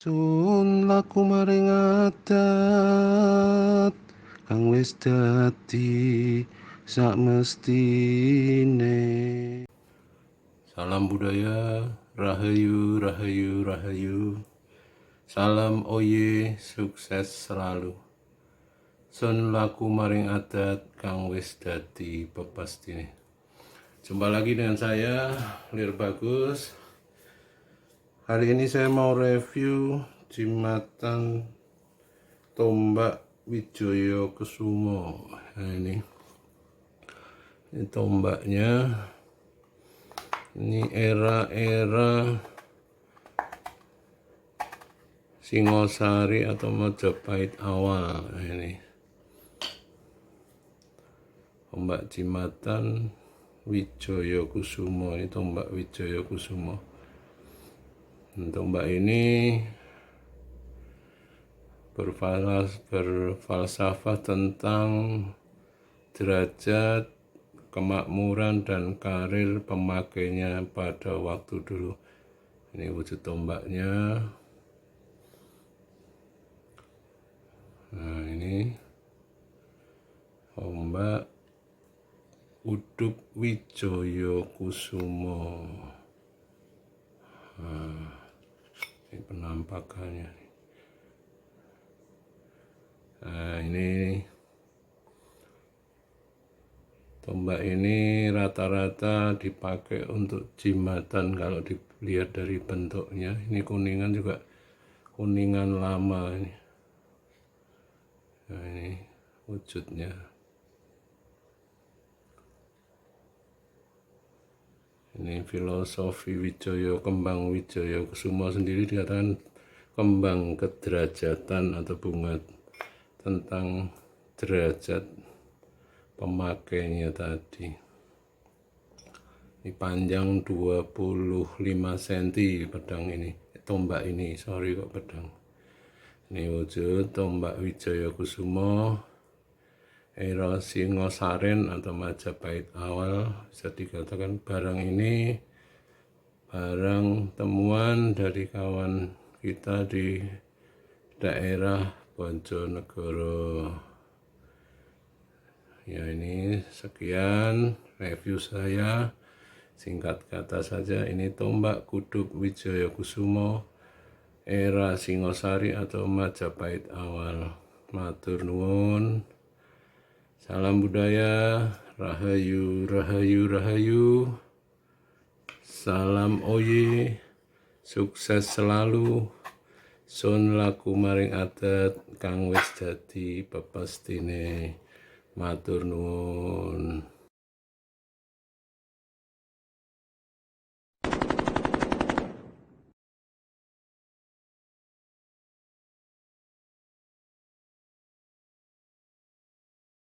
Sun laku maring adat kang wis dadi sakmestine. Salam budaya, rahayu, rahayu, rahayu. Salam oye, sukses selalu. Sun laku maring adat kang wis dadi pepastine. Jumpa lagi dengan saya, Lir Bagus. Hari ini saya mau review jimatan tombak Wijaya Kusumo. Nah, ini tombaknya. Ini era-era Singosari atau Majapahit awal. Nah, ini tombak jimatan Wijaya Kusumo. Ini tombak Wijaya Kusumo. Tombak ini berfalsafah tentang derajat, kemakmuran, dan karir pemakainya pada waktu dulu. Ini wujud tombaknya. Nah, ini tombak Uduk Wijaya Kusumo. Nah, ini penampakannya. Nah, ini tombak ini rata-rata dipakai untuk jimatan kalau dilihat dari bentuknya. Ini kuningan juga kuningan lama ini. Nah, ini wujudnya. Ini filosofi Wijaya, kembang Wijaya Kusumo sendiri dikatakan kembang kederajatan atau bunga tentang derajat pemakainya tadi. Ini panjang 25 cm pedang ini, tombak ini, sorry kok pedang. Ini wujud tombak Wijaya Kusumo era Singosaren atau Majapahit awal. Bisa dikatakan barang ini barang temuan dari kawan kita di daerah Bojonegoro. Ya, ini sekian review saya, singkat kata saja. Ini tombak Kuduk Wijaya Kusumo era Singosari atau Majapahit awal. Matur nuwun. Salam budaya, rahayu, rahayu, rahayu. Salam oye, sukses selalu. Sun laku maring adat kang wis dadi pepestine. Matur nuwun.